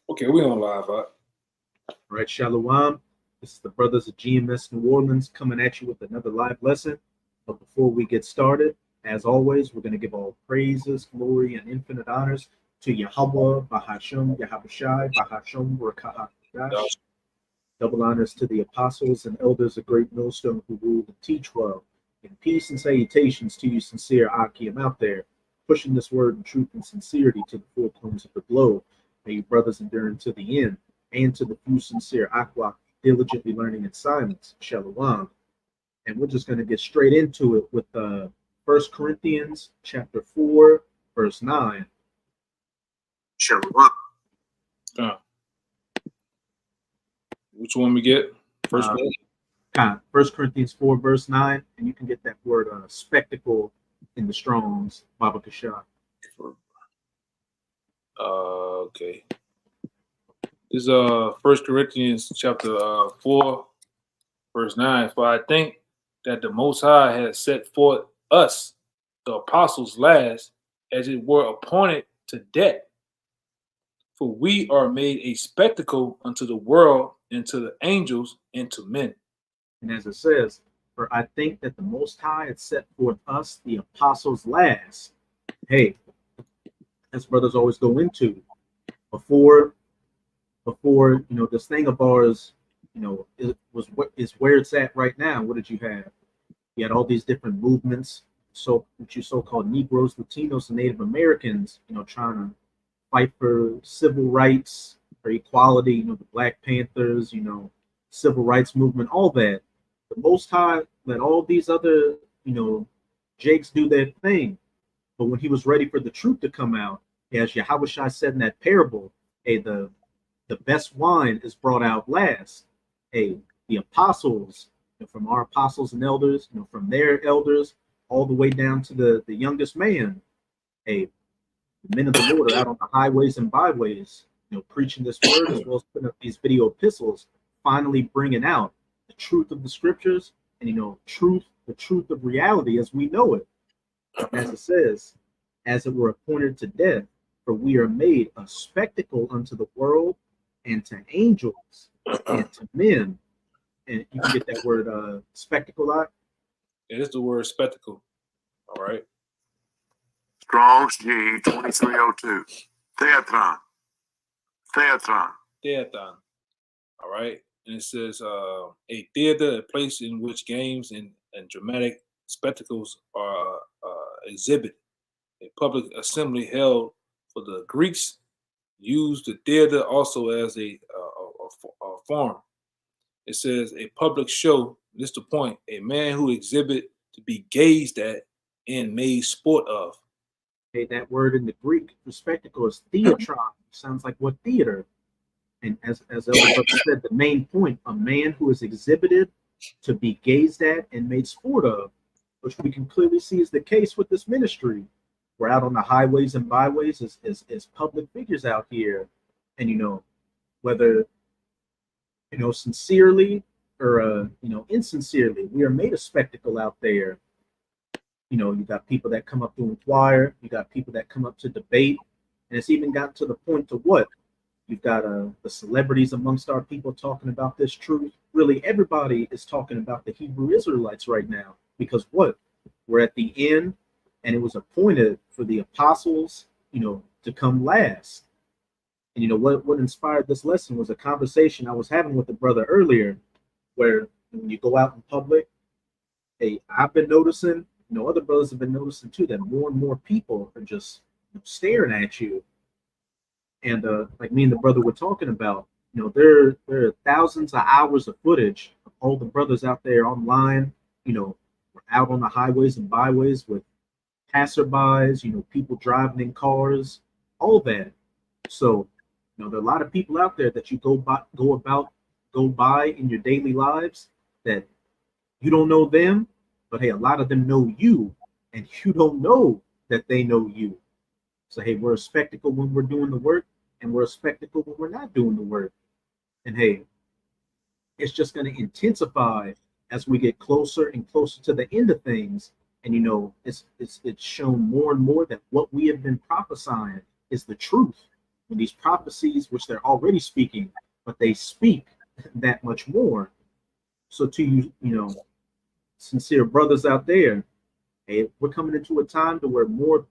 Okay, we on live, huh? All right, Shalom. This is the brothers of GMS New Orleans coming at you with another live lesson. But before we get started, as always, we're going to give all praises, glory, and infinite honors to Yahweh, Bahasham, Yahushai, Bahasham, Rakahadash. Double honors to the apostles and elders of Great Millstone who rule and teach well. And peace and salutations to you, sincere Akim out there, pushing this word in truth and sincerity to the four corners of the globe. May you brothers endure to the end, and to the few sincere Aqua diligently learning in silence. Shalom. And we're just going to get straight into it with 1 Corinthians chapter 4, verse 9. Shalom. Which one we get? First one? 1 Corinthians 4, verse 9, and you can get that word spectacle in the Strong's, Baba Kasha. Okay. This is 1 Corinthians chapter 4, verse 9. For I think that the Most High has set forth us, the apostles, last, as it were appointed to death. For we are made a spectacle unto the world, and to the angels, and to men. And as it says, for I think that the Most High had set forth us, the apostles, last. Hey, as brothers always go into, before this thing of ours, it was what is where it's at right now. What did you have? You had all these different movements, which you so-called Negroes, Latinos, and Native Americans, trying to fight for civil rights, for equality, the Black Panthers, civil rights movement, all that. The Most High let all these other, Jakes do their thing. But when he was ready for the truth to come out, as Yahushua said in that parable, hey, the best wine is brought out last. Hey, the apostles, from our apostles and elders, from their elders, all the way down to the youngest man. Hey, the men of the Lord are out on the highways and byways, preaching this word, as well as putting up these video epistles, finally bringing out the truth of the scriptures and, the truth of reality as we know it. As it says, as it were appointed to death, for we are made a spectacle unto the world and to angels and to men. And you can get that word spectacle out. It is the word spectacle. All right. Strong's G 2302. Theatron. All right. And it says a theater, a place in which games and dramatic spectacles are exhibited. A public assembly held for the Greeks used the theater also as a forum. It says a public show. This is the point. A man who exhibit to be gazed at and made sport of. Hey, that word in the Greek for spectacle is theatron. Sounds like what theater? And as Elder said, the main point, a man who is exhibited to be gazed at and made sport of, which we can clearly see is the case with this ministry. We're out on the highways and byways as public figures out here. And, whether, sincerely or, insincerely, we are made a spectacle out there. You got people that come up to inquire. You got people that come up to debate. And it's even gotten to the point to what? You've got the celebrities amongst our people talking about this truth. Really, everybody is talking about the Hebrew Israelites right now. Because what? We're at the end, and it was appointed for the apostles, to come last. And what inspired this lesson was a conversation I was having with a brother earlier, where when you go out in public, hey, I've been noticing, other brothers have been noticing too, that more and more people are just staring at you. And like me and the brother were talking about, there are thousands of hours of footage of all the brothers out there online, out on the highways and byways with passerbys, people driving in cars, all that. So, there are a lot of people out there that you go by in your daily lives that you don't know them, but hey, a lot of them know you, and you don't know that they know you. So hey, we're a spectacle when we're doing the work, and we're a spectacle when we're not doing the work. And hey, it's just going to intensify as we get closer and closer to the end of things. And it's shown more and more that what we have been prophesying is the truth. when these prophecies, which they're already speaking, but they speak that much more. So to you, sincere brothers out there, hey, we're coming into a time to where more,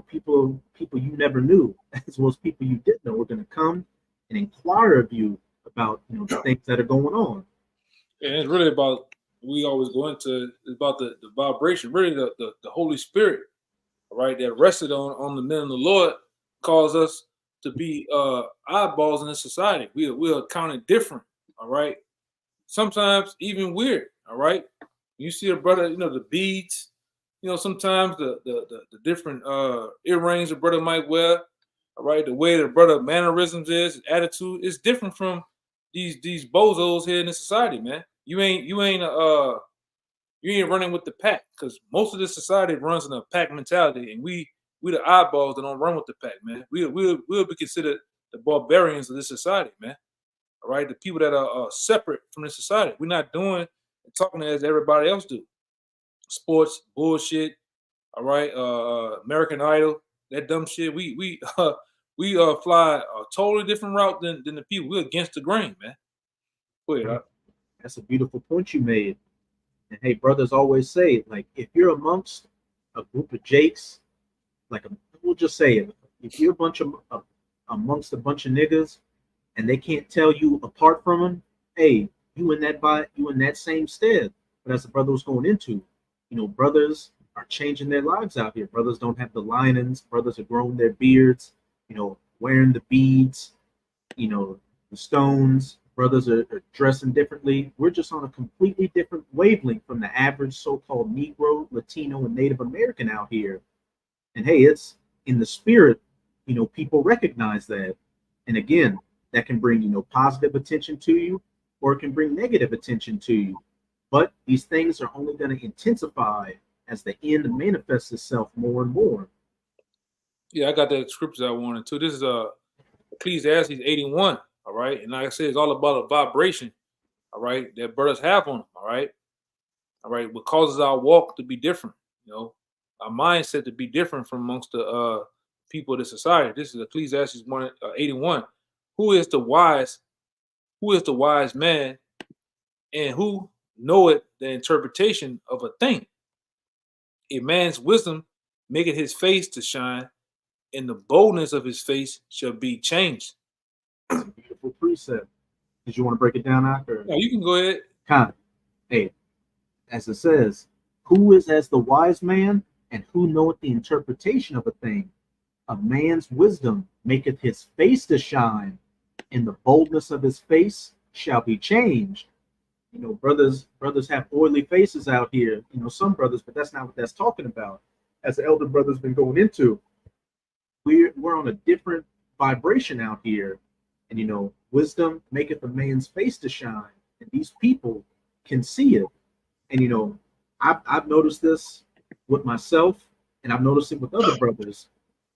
people you never knew, as well as people you didn't know, are going to come and inquire of you about, the things that are going on. And it's really about, we always go into, it's about the vibration, really the Holy Spirit, right, that rested on the men of the Lord, caused us to be eyeballs in this society. We are counted different, all right? Sometimes even weird, all right? You see a brother, the beads, sometimes the different earrings a brother might wear, all right? The way the brother mannerisms is, attitude is different from these bozos here in the society, man. You ain't running with the pack, because most of this society runs in a pack mentality, and we the eyeballs that don't run with the pack, man. We'll be considered the barbarians of this society, man. All right, the people that are separate from this society. We're not doing and talking as everybody else do. Sports bullshit. All right, American Idol, that dumb shit. We fly a totally different route than the people. We're against the grain, man. Go ahead. That's a beautiful point you made. And hey, brothers always say, like, if you're amongst a group of jakes, like, we'll just say it, if you're amongst a bunch of niggas and they can't tell you apart from them, hey, you in that same stead. But as the brother was going into, brothers are changing their lives out here. Brothers don't have the linings. Brothers are growing their beards, wearing the beads, the stones. Brothers are dressing differently. We're just on a completely different wavelength from the average so-called Negro, Latino, and Native American out here. And hey, it's in the spirit, people recognize that. And again, that can bring, positive attention to you, or it can bring negative attention to you. But these things are only going to intensify as the end manifests itself more and more. Yeah, I got that scripture I wanted to. This is Ecclesiastes 81. All right. And like I said, it's all about a vibration, all right, that brothers have on them, all right. All right. What causes our walk to be different, our mindset to be different from amongst the people of the society. This is Ecclesiastes 81. Who is the wise man, and who knoweth the interpretation of a thing? A man's wisdom maketh his face to shine, and the boldness of his face shall be changed. It's a beautiful precept. Did you want to break it down after? No, you can go ahead. Hey, as it says, who is as the wise man, and who knoweth the interpretation of a thing? A man's wisdom maketh his face to shine, and the boldness of his face shall be changed. Brothers have oily faces out here. Some brothers, but that's not what that's talking about. As the elder brother's been going into, we're on a different vibration out here. And wisdom maketh a man's face to shine, and these people can see it. And I've noticed this with myself, and I've noticed it with other brothers.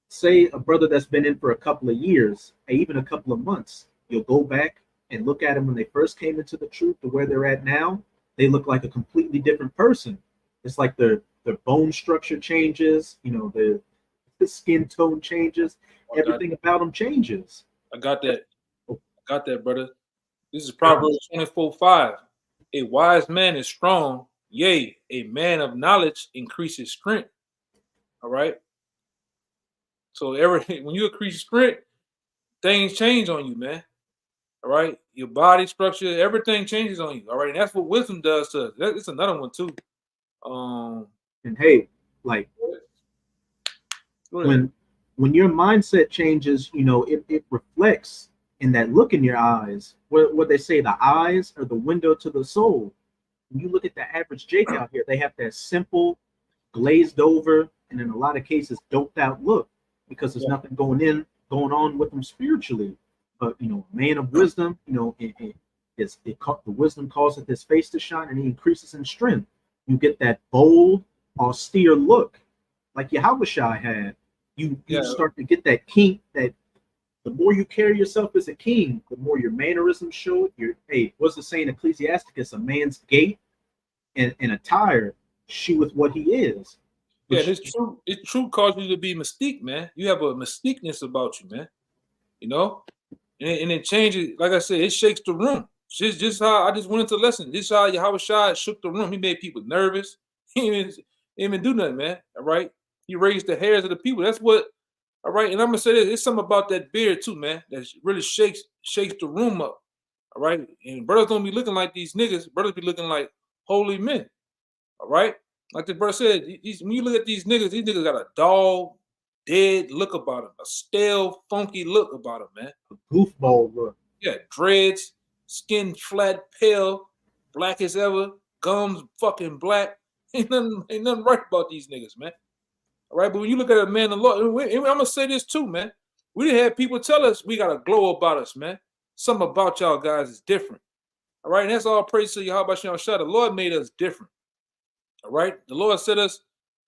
Say a brother that's been in for a couple of years, or even a couple of months, you'll go back and look at them when they first came into the truth to where they're at now. They look like a completely different person. It's like their bone structure changes, the skin tone changes, everything about them changes. I got that, brother. This is Proverbs 24:5. A wise man is strong, yea, a man of knowledge increases strength. All right. So when you increase strength, things change on you, man. All right. Your body structure, everything changes on you. All right. And that's what wisdom does to us. It's another one too. And hey, like when your mindset changes, it reflects in that look in your eyes. What they say, the eyes are the window to the soul. When you look at the average Jake out here, they have that simple, glazed over, and in a lot of cases, doped out look, because there's nothing going on with them spiritually. But man of wisdom, the wisdom causes his face to shine, and he increases in strength. You get that bold, austere look, like Yahushua had. You start to get that king. That the more you carry yourself as a king, the more your mannerisms show. What's the saying? Ecclesiasticus: a man's gait and attire sheweth what he is. Yeah, it's true. It's true. Cause you to be mystique, man. You have a mystiqueness about you, man. you know, and it changes. Like I said, it shakes the room. Just how I just went into the lesson. This is how Yahweh Shai shook the room. He made people nervous. He didn't even do nothing, man. All right. He raised the hairs of the people. That's what. All right. And I'm gonna say this. It's something about that beard too, man. That really shakes the room up. All right. And brothers don't be looking like these niggas. Brothers be looking like holy men. All right. Like the brother said, when you look at these niggas got a dog, dead look about them, a stale, funky look about them, man. A goofball look. Yeah, dreads, skin flat, pale, black as ever, gums fucking black. Ain't nothing right about these niggas, man. All right, but when you look at a man of the Lord, I'm gonna say this too, man. We didn't have people tell us we got a glow about us, man. Something about y'all guys is different. All right, and that's all praise to Yahweh Shem Shah. The Lord made us different. All right, the Lord set us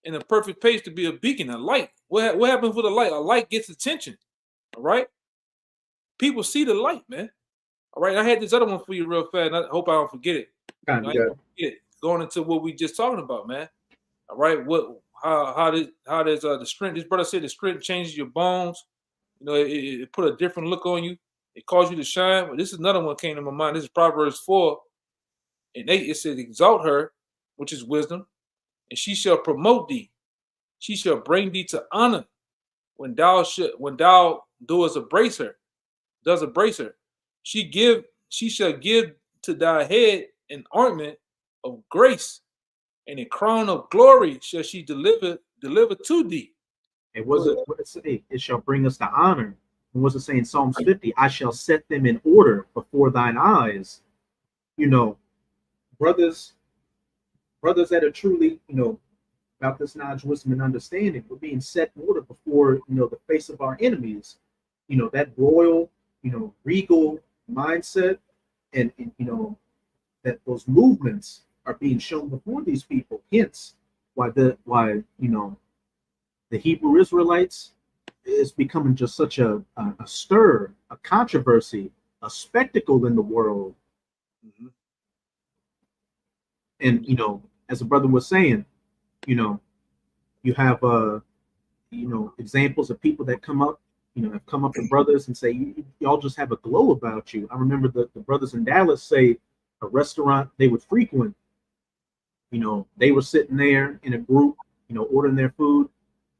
in a perfect pace to be a beacon, a light. What happens with a light? A light gets attention. All right, people see the light, man. All right, I had this other one for you real fast. And I hope I don't forget it. Going into what we just talking about, man. All right, how does the strength? This brother said the strength changes your bones. You know, it put a different look on you. It caused you to shine. But this is another one that came to my mind. This is Proverbs 4 and 8. It says, "Exalt her, which is wisdom, and she shall promote thee. She shall bring thee to honor when thou doest embrace her. She shall give to thy head an ornament of grace, and a crown of glory shall she deliver to thee." And what it say? It shall bring us to honor. And what's it saying in Psalms 50? I shall set them in order before thine eyes. You know, brothers that are truly, you know, about this knowledge, wisdom, and understanding, we're being set in order before, you know, the face of our enemies. You know, that royal, you know, regal mindset, and you know, that those movements are being shown before these people. Hence, why you know, the Hebrew Israelites is becoming just such a stir, a controversy, a spectacle in the world. Mm-hmm. And you know, as a brother was saying, you know, you have you know, examples of people that come up, you know, have come up to brothers and say, y'all just have a glow about you. I remember the brothers in Dallas say a restaurant they would frequent, you know, they were sitting there in a group, you know, ordering their food,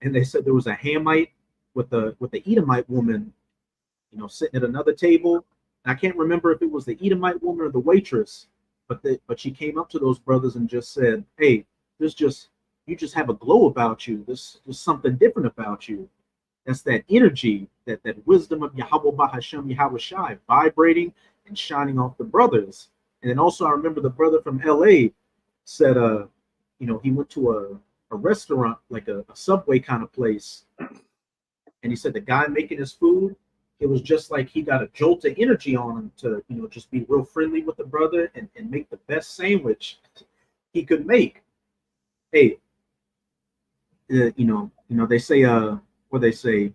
and they said there was a Hamite with the Edomite woman, you know, sitting at another table. And I can't remember if it was the Edomite woman or the waitress, but she came up to those brothers and just said, "Hey, you just have a glow about you. There's something different about you." That's that energy, that wisdom of Yahweh Bahashem Yahweh Shai vibrating and shining off the brothers. And then also I remember the brother from LA said, you know, he went to a restaurant, like a Subway kind of place, and he said the guy making his food, it was just like he got a jolt of energy on him to, you know, just be real friendly with the brother and make the best sandwich he could make. Hey, you know, they say, what they say,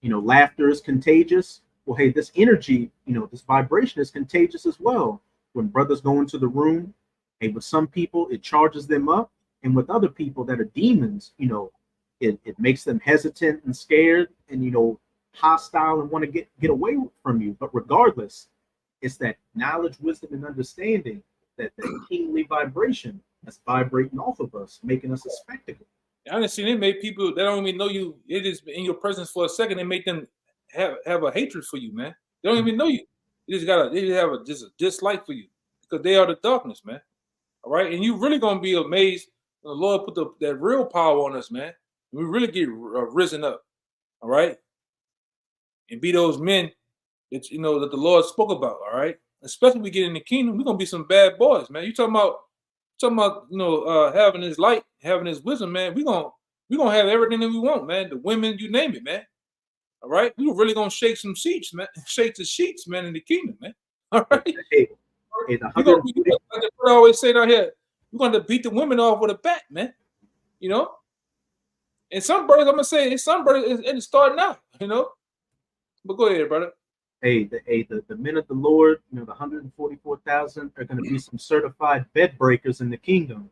you know, laughter is contagious. Well, hey, this energy, you know, this vibration is contagious as well. When brothers go into the room, hey, with some people, it charges them up. And with other people that are demons, you know, it makes them hesitant and scared and, you know, hostile and want to get away from you. But regardless, it's that knowledge, wisdom, and understanding, that kingly vibration that's vibrating off of us, making us a spectacle. Honestly, it made people that don't even know you. It is in your presence for a second. It made them have a hatred for you, man. They don't even know you. They just have a dislike for you because they are the darkness, man. All right, and you really gonna be amazed when the Lord put that real power on us, man. We really get risen up, all right, and be those men that, you know, that the Lord spoke about, all right. Especially when we get in the kingdom, we're gonna be some bad boys, man. You talking about you know, having his light, having his wisdom, man. We gonna have everything that we want, man. The women, you name it, man. All right, we really gonna shake some sheets, man. Shake the sheets, man, in the kingdom, man. All right. Hey, like the always say down here, we're gonna beat the women off with a bat, man. You know. And some brothers, I'm gonna say, some brothers, it's starting out, you know. But go ahead, brother. Hey, the men of the Lord, you know, the 144,000 are going to be some certified bed breakers in the kingdom.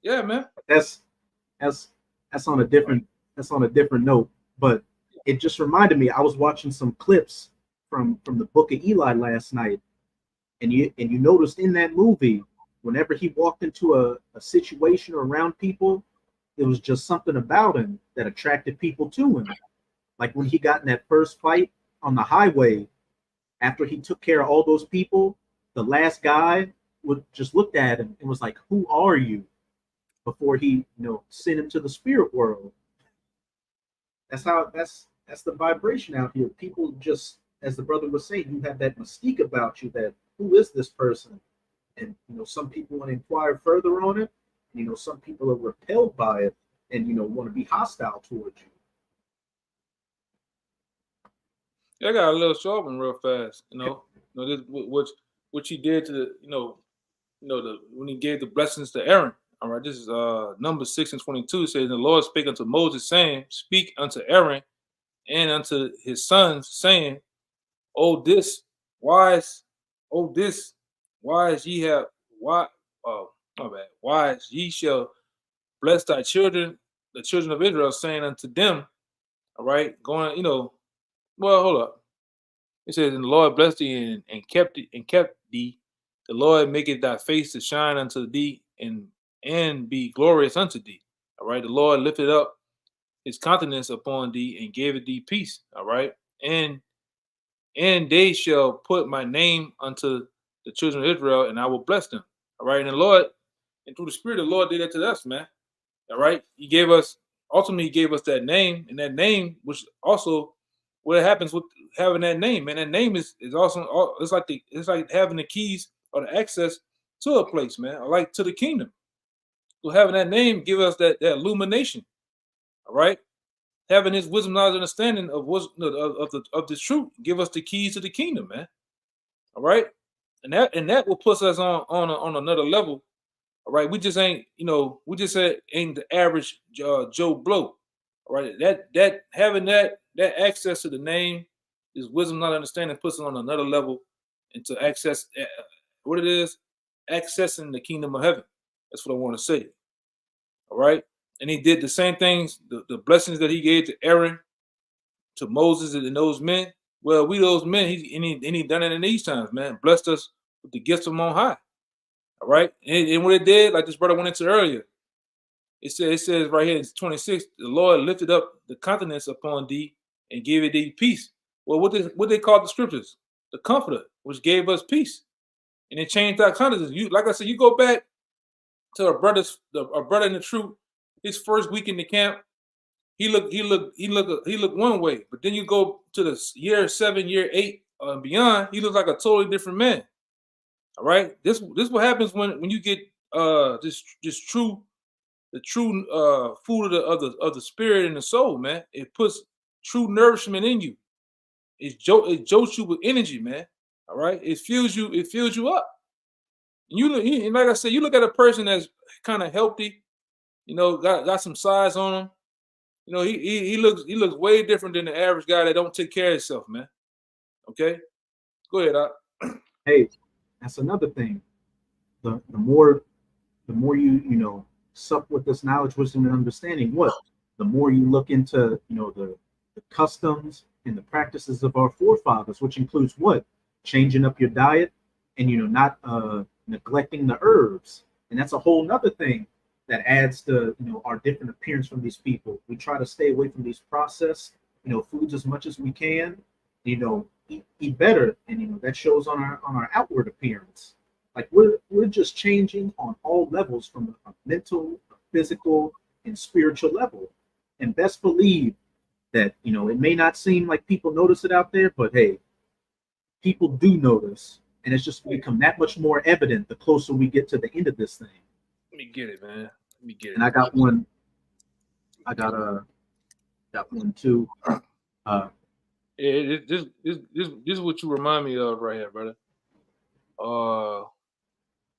Yeah, man. That's on a different note. But it just reminded me. I was watching some clips from the Book of Eli last night, and you noticed in that movie, whenever he walked into a situation or around people, it was just something about him that attracted people to him. Like when he got in that first fight on the highway, after he took care of all those people, the last guy would just looked at him and was like, "Who are you?" Before he, sent him to the spirit world. That's the vibration out here. People just, as the brother was saying, you have that mystique about you that who is this person? And some people want to inquire further on it. Some people are repelled by it and want to be hostile towards you. Yeah, I got a little short one real fast. This what he did to when he gave the blessings to Aaron. All right, this is Numbers 6:22. It says, "The Lord spake unto Moses, saying, Speak unto Aaron and unto his sons, saying, Oh, this wise ye have why my bad, wise ye shall bless thy children, the children of Israel, saying unto them, all right, well, hold up. It says, And the Lord blessed thee and kept thee. The Lord maketh thy face to shine unto thee and be glorious unto thee. All right. The Lord lifted up his countenance upon thee and gave thee peace. All right. And they shall put my name unto the children of Israel, and I will bless them. All right. And the Lord, and through the Spirit, the Lord did that to us, man. All right. He gave us that name, and that name, which also what happens with having that name, man. That name is also it's like having the keys or the access to a place, man, or like to the kingdom. So having that name give us that illumination. All right. Having his wisdom, knowledge, understanding of the truth, give us the keys to the kingdom, man. All right. And that will put us on another level. All right, we just ain't the average Joe Blow. All right, that having that access to the name, is wisdom, not understanding, puts it on another level, and to access what it is, accessing the kingdom of heaven. That's what I want to say. All right, and he did the same things, the blessings that he gave to Aaron, to Moses, and those men. Well, we those men, he done it in these times, man. Blessed us with the gifts from on high. All right. And what it did, like this brother went into earlier, it says right here in 26, the Lord lifted up the countenance upon thee and gave thee peace. Well, what they call the scriptures? The comforter, which gave us peace. And it changed our countenance. Like I said, you go back to a brother in the truth, his first week in the camp, he looked one way. But then you go to the year 7, year 8, and beyond, he looks like a totally different man. All right. This what happens when you get the true food of the spirit and the soul, man. It puts true nourishment in you. It jolts you with energy, man. All right. It fills you up. And like I said, you look at a person that's kind of healthy, got some size on him. He looks way different than the average guy that don't take care of himself, man. Okay. Go ahead, Doc. Hey, that's another thing. The more you sup with this knowledge, wisdom, and understanding, the more you look into the customs and the practices of our forefathers, which includes changing up your diet and not neglecting the herbs. And that's a whole nother thing that adds to our different appearance from these people. We try to stay away from these processed foods as much as we can. Eat better, and that shows on our outward appearance. Like we're just changing on all levels, from a mental, physical, and spiritual level. And best believe that it may not seem like people notice it out there, but hey, people do notice, and it's just become that much more evident the closer we get to the end of this thing. Let me get it, man. Let me get it. And I got one. I got one too. Yeah, this is what you remind me of right here, brother.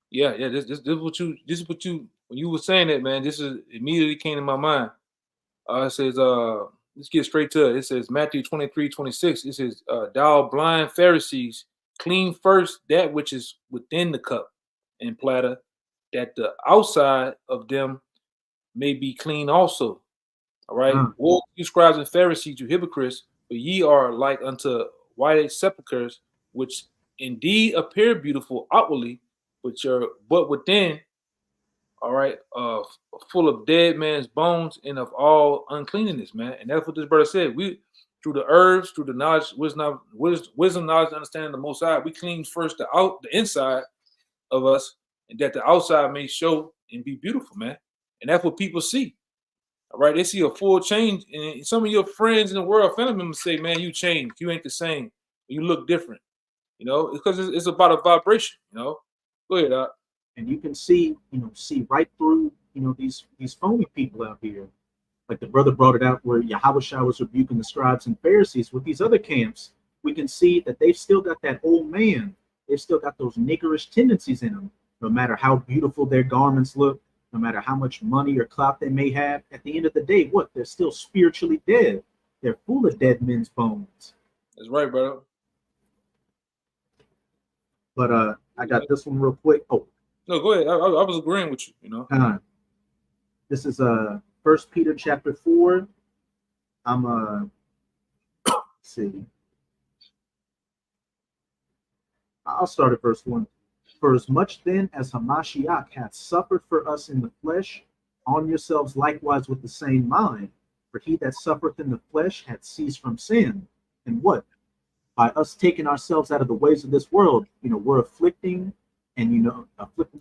This is what you when you were saying that, man, this is immediately came to my mind. It says, let's get straight to it. It says Matthew 23:26. It says, thou blind Pharisees, clean first that which is within the cup and platter, that the outside of them may be clean also. All right. Woe to you, scribes and Pharisees, you hypocrites, for ye are like unto whited sepulchres, which indeed appear beautiful outwardly, but within, all right, full of dead man's bones and of all uncleanness, man. And that's what this brother said. We through the herbs, through the knowledge, wisdom, knowledge, understanding the Most High, we clean first the inside of us, and that the outside may show and be beautiful, man. And that's what people see. All right, they see a full change, and some of your friends in the world, family members say, "Man, you changed. You ain't the same. You look different." You know, because it's about a vibration. You know, go ahead, Doc. And you can see right through, these phony people out here. Like the brother brought it out where Yahushua was rebuking the scribes and Pharisees. With these other camps, we can see that they've still got that old man. They've still got those niggerish tendencies in them. No matter how beautiful their garments look, no matter how much money or clout they may have, at the end of the day, what? They're still spiritually dead. They're full of dead men's bones. That's right, brother. But I got this one real quick. Oh, no, go ahead. I was agreeing with you. You know, this is 1 Peter chapter 4. I'm let's see. I'll start at verse 1. For as much then as Hamashiach hath suffered for us in the flesh, arm yourselves likewise with the same mind. For he that suffereth in the flesh hath ceased from sin. And what? By us taking ourselves out of the ways of this world, we're afflicting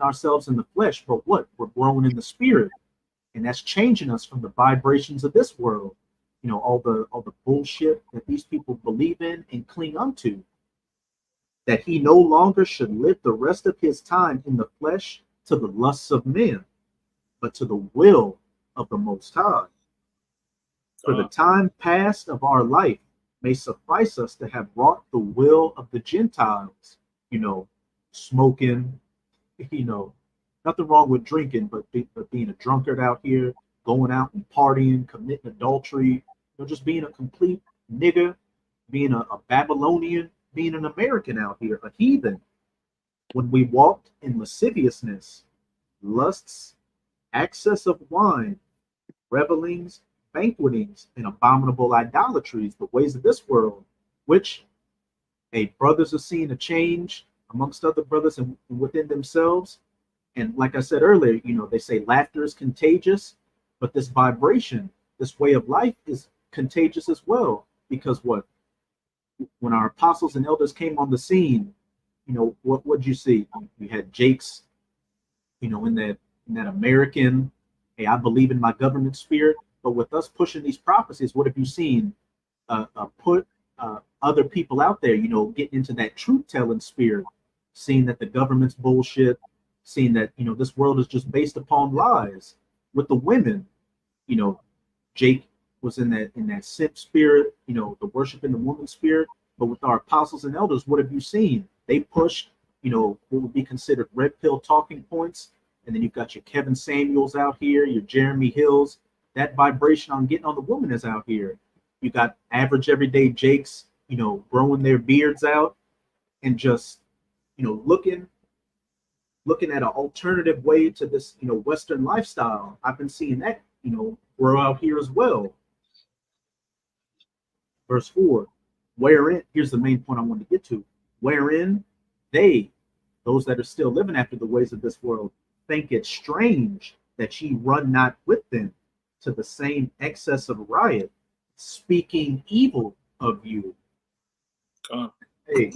ourselves in the flesh. But what? We're growing in the spirit. And that's changing us from the vibrations of this world. All the bullshit that these people believe in and cling unto. That he no longer should live the rest of his time in the flesh to the lusts of men, but to the will of the Most High. For the time past of our life may suffice us to have wrought the will of the Gentiles, smoking, nothing wrong with drinking, but being a drunkard out here, going out and partying, committing adultery, just being a complete nigger, being a Babylonian, being an American out here, a heathen. When we walked in lasciviousness, lusts, excess of wine, revelings, banquetings, and abominable idolatries, the ways of this world, which brothers are seeing a change amongst other brothers and within themselves. And like I said earlier, they say laughter is contagious, but this vibration, this way of life is contagious as well. Because what? When our apostles and elders came on the scene, what would you see? You had Jake's, in that American, hey, I believe in my government spirit. But with us pushing these prophecies, what have you seen? Put other people out there, getting into that truth-telling spirit, seeing that the government's bullshit, seeing that this world is just based upon lies. With the women, Jake was in that simp spirit, the worshiping the woman spirit. But with our apostles and elders, what have you seen? They pushed, what would be considered red pill talking points. And then you've got your Kevin Samuels out here, your Jeremy Hills. That vibration on getting on the woman is out here. You got average everyday Jakes, growing their beards out and just, looking at an alternative way to this, Western lifestyle. I've been seeing that, grow out here as well. Verse 4, wherein, here's the main point I want to get to, wherein those that are still living after the ways of this world, think it strange that ye run not with them to the same excess of riot, speaking evil of you. Hey,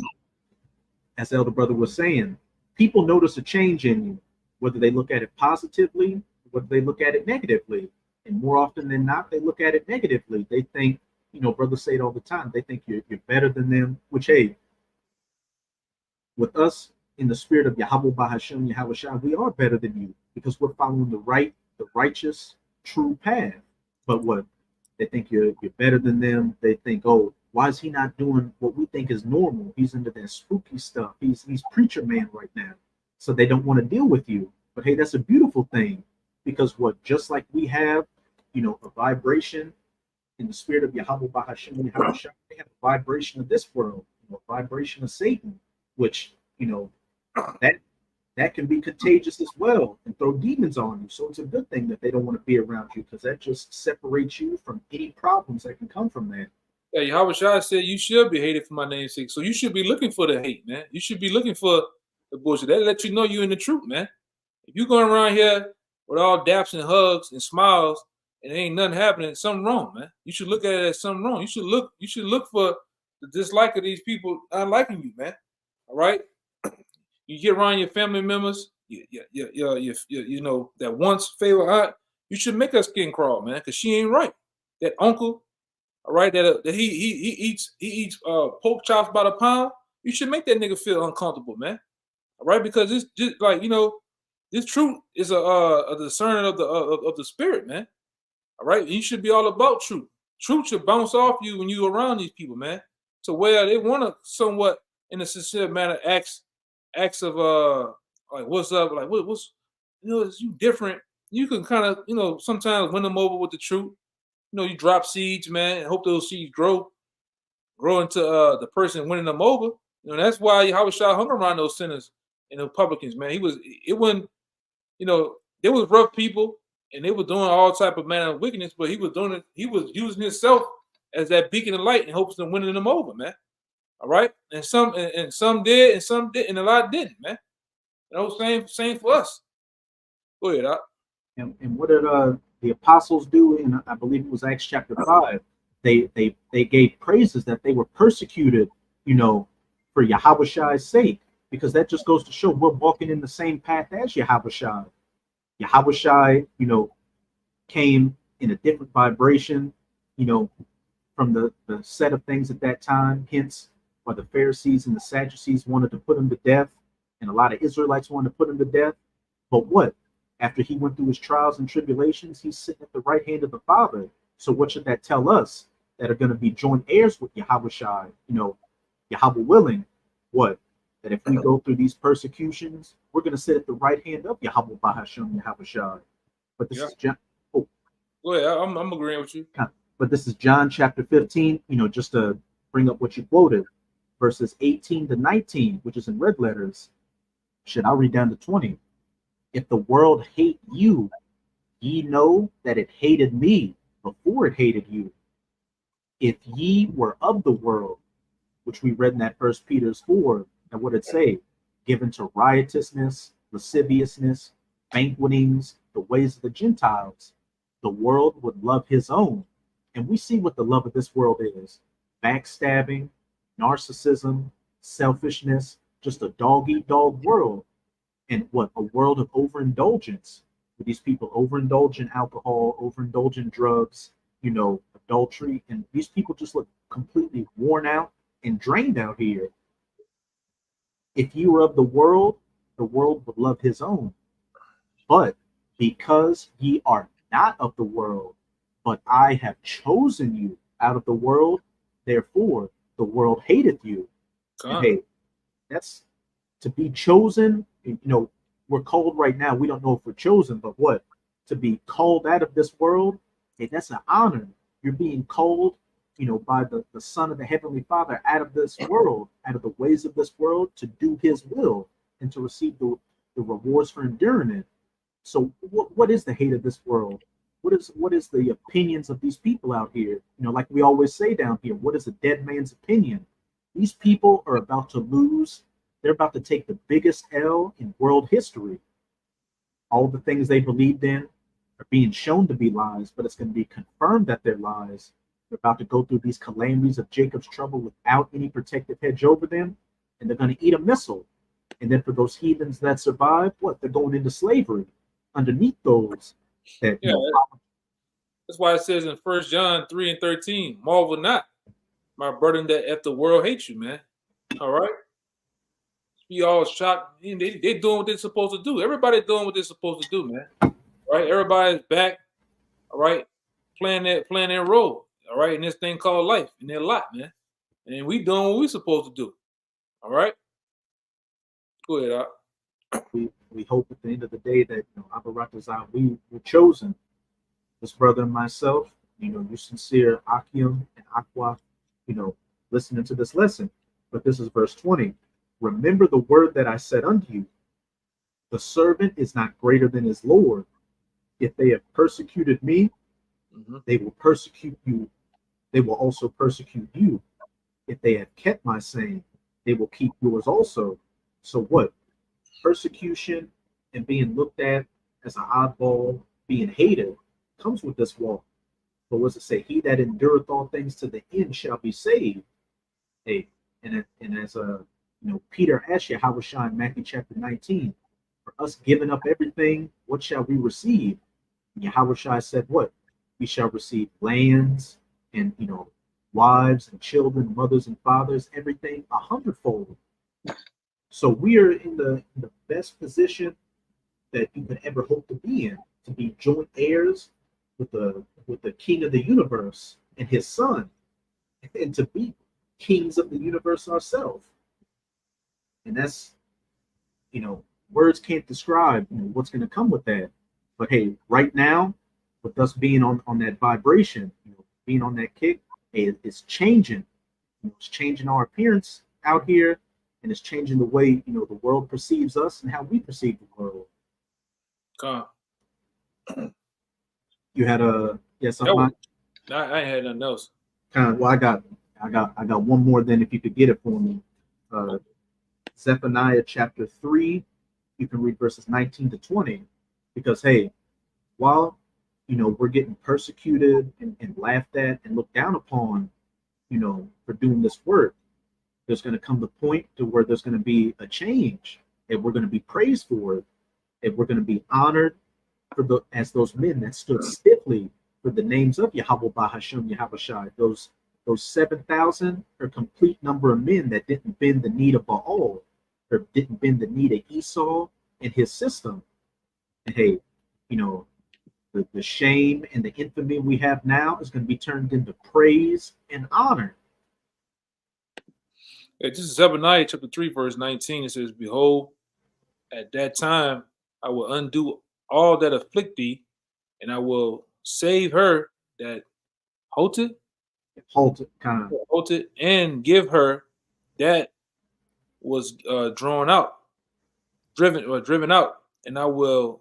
as the elder brother was saying, people notice a change in you, whether they look at it positively, whether they look at it negatively. And more often than not, they look at it negatively. They think, brothers say it all the time, they think you're better than them, which, hey, with us in the spirit of Yahweh Bahashem, Yahushua, we are better than you because we're following the righteous, true path. But what? They think you're better than them. They think, oh, why is he not doing what we think is normal? He's into that spooky stuff. He's preacher man right now. So they don't want to deal with you. But hey, that's a beautiful thing. Because what? Just like we have, a vibration in the spirit of Yahweh Bahashem, Yahushua, they have a vibration of this world, a vibration of Satan, which, that that can be contagious as well and throw demons on you. So it's a good thing that they don't want to be around you, because that just separates you from any problems that can come from that. Yeah, Yahweh Shai said you should be hated for my name's sake. So you should be looking for the hate, man. You should be looking for the bullshit. That let you know you're in the truth, man. If you're going around here with all daps and hugs and smiles and ain't nothing happening, something wrong, man. You should look at it as something wrong. You should look for the dislike of these people not liking you, man. All right? You get around your family members, you know, that once favorite aunt, you should make her skin crawl, man, because she ain't right. That uncle, all right, that he eats pork chops by the pound. You should make that nigga feel uncomfortable, man. All right, because it's just like, you know, this truth is a discerning of the spirit, man. All right, you should be all about truth. Truth should bounce off you when you around these people, man. So where they want to somewhat in a sincere manner acts of like what's up, like what's you know, is you different. You can kind of, you know, sometimes win them over with the truth. You know, you drop seeds, man, and hope those seeds grow into the person winning them over. You know, that's why Yahweh Shah hung around those sinners and the Republicans, man. It wasn't, you know, there was rough people and they were doing all type of manner of wickedness, but he was using himself as that beacon of light in hopes of winning them over, man. All right. And some did and some did, and a lot didn't, man. You know, same for us. Go ahead, Doc. And what did the apostles do in, I believe it was Acts chapter 5? They gave praises that they were persecuted, you know, for Yahweh Shai's sake, because that just goes to show we're walking in the same path as Yahweh Shai. Yahweh Shai, you know, came in a different vibration, you know, from the set of things at that time. Hence why the Pharisees and the Sadducees wanted to put him to death, and a lot of Israelites wanted to put him to death. But what? After he went through his trials and tribulations, he's sitting at the right hand of the Father. So what should that tell us that are going to be joint heirs with Yahweh Shai? You know, Yahweh willing, what? That if we go through these persecutions, we're going to sit at the right hand of Yahweh Bahasham, Yahweh Shai. But this is John. Oh, go ahead. I'm agreeing with you. But this is John chapter 15. You know, just to bring up what you quoted, verses 18 to 19, which is in red letters. Shit, I'll read down to 20. If the world hate you, ye know that it hated me before it hated you. If ye were of the world, which we read in that First Peter 4, and what it say? Given to riotousness, lasciviousness, banquetings, the ways of the Gentiles, the world would love his own. And we see what the love of this world is: backstabbing, narcissism, selfishness, just a dog-eat-dog world. And what? A world of overindulgence, where these people overindulge in alcohol, overindulge in drugs, you know, adultery, and these people just look completely worn out and drained out here. If you were of the world would love his own. But because ye are not of the world, but I have chosen you out of the world, therefore the world hateth you. And hey, that's to be chosen. You know, we're called right now. We don't know if we're chosen, but what? To be called out of this world, hey, that's an honor. You're being called, you know, by the Son of the Heavenly Father out of this world, out of the ways of this world, to do his will and to receive the rewards for enduring it. So what is the hate of this world? What is the opinions of these people out here? You know, like we always say down here, what is a dead man's opinion? These people are about to lose. They're about to take the biggest L in world history. All the things they believed in are being shown to be lies, but it's going to be confirmed that they're lies. They're about to go through these calamities of Jacob's trouble without any protective hedge over them, and they're going to eat a missile. And then for those heathens that survive, what? They're going into slavery underneath those. That, yeah, that's why it says in 1 John 3 and 13, marvel not, my brethren, that if the world hates you, man. All right? Be all shocked. They doing what they're supposed to do. Everybody doing what they're supposed to do, man. All right? Everybody's back, all right, playing their role, all right, in this thing called life, in their lot, man. And we doing what we supposed to do. All right? Go ahead, Doc. We hope at the end of the day that, you know, Abarakazah, we were chosen. This brother and myself, you know, you sincere Akim and Aqua, you know, listening to this lesson. But this is verse 20. Remember the word that I said unto you. The servant is not greater than his Lord. If they have persecuted me, they will persecute you. They will also persecute you. If they have kept my saying, they will keep yours also. So what? Persecution and being looked at as an oddball, being hated, comes with this walk. But what does it say? He that endureth all things to the end shall be saved. Hey, and as Peter asked Yahushua in Matthew chapter 19, for us giving up everything, what shall we receive? And Yahushua said, what? We shall receive lands and wives and children, mothers and fathers, everything 100-fold. So we are in the best position that you could ever hope to be in, to be joint heirs with the King of the universe and his son, and to be kings of the universe ourselves. And that's, words can't describe what's going to come with that. But hey, right now, with us being on that vibration, being on that kick, hey, it's changing. It's changing our appearance out here, and it's changing the way the world perceives us and how we perceive the world. You had something? I had nothing else. Well, I got one more. Then, if you could get it for me, Zephaniah chapter 3. You can read verses 19 to 20, because hey, while we're getting persecuted and laughed at and looked down upon, for doing this work, there's going to come the point to where there's going to be a change, and we're going to be praised for it, and we're going to be honored as those men that stood stiffly for the names of Yahweh Bahashem Yahushai. Those 7,000 are a complete number of men that didn't bend the knee to Baal, or didn't bend the knee to Esau and his system. And hey, the shame and the infamy we have now is going to be turned into praise and honor. This is Zephaniah chapter 3, verse 19. It says, behold, at that time I will undo all that afflict thee, and I will save her that halted, and give her that was driven out, and I will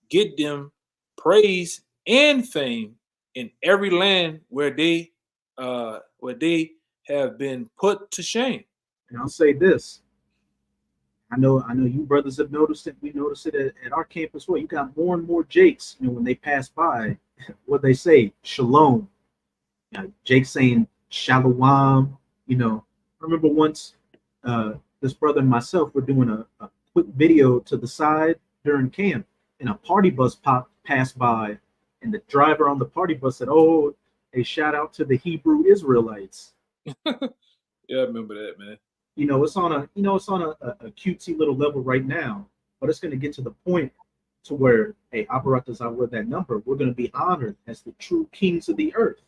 get them praise and fame in every land where they have been put to shame. And I'll say this. I know you brothers have noticed it. We noticed it at our campus. Well, you got more and more Jakes, when they pass by, what they say, shalom. Jake saying shalom. I remember once this brother and myself were doing a quick video to the side during camp, and a party bus passed by, and the driver on the party bus said, "Oh, a shout out to the Hebrew Israelites." Yeah, I remember that, man. It's on a cutesy little level right now, but it's going to get to the point to where, hey, apparatus are with that number. We're going to be honored as the true kings of the earth,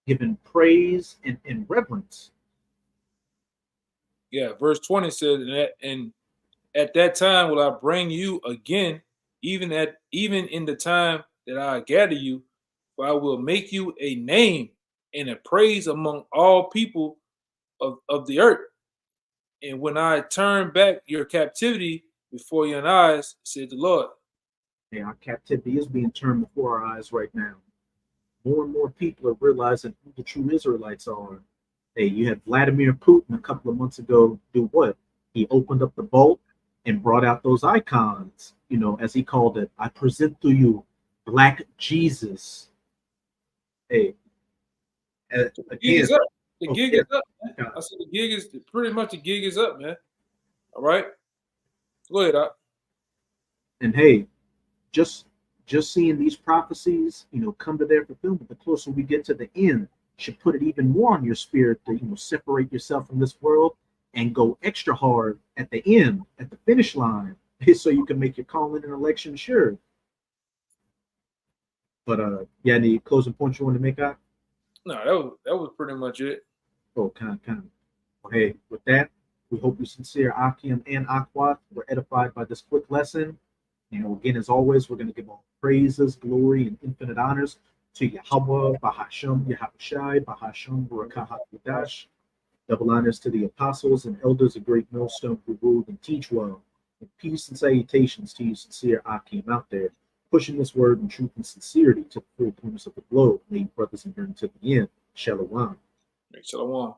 given praise and reverence. Yeah, verse 20 says, and at that time will I bring you again, even in the time that I gather you, for I will make you a name and a praise among all people of the earth. And when I turn back your captivity before your eyes, said the Lord. Hey, our captivity is being turned before our eyes right now. More and more people are realizing who the true Israelites are. Hey, you had Vladimir Putin a couple of months ago do what? He opened up the vault and brought out those icons, as he called it. I present to you Black Jesus. Hey, again, the gig is up, man. I said the gig is up, man. All right, go ahead, Doc. And hey, just seeing these prophecies, come to their fulfillment, the closer we get to the end, should put it even more on your spirit to separate yourself from this world and go extra hard at the end, at the finish line, so you can make your calling and election sure. But any closing points you want to make out? No, that was pretty much it. Oh, kind of. Well, hey, with that, we hope you sincere Akim and Akwat were edified by this quick lesson. Again, as always, we're going to give all praises, glory, and infinite honors to Yahweh, Bahashem, Yahushai, Bahashem, Barakah HaKadosh. Double honors to the apostles and elders of Great Millstone who ruled and teach well. Peace and salutations to you, sincere Akim out there, pushing this word in truth and sincerity to the four corners of the globe. May you brothers endure to the end. Shalom. Shalom.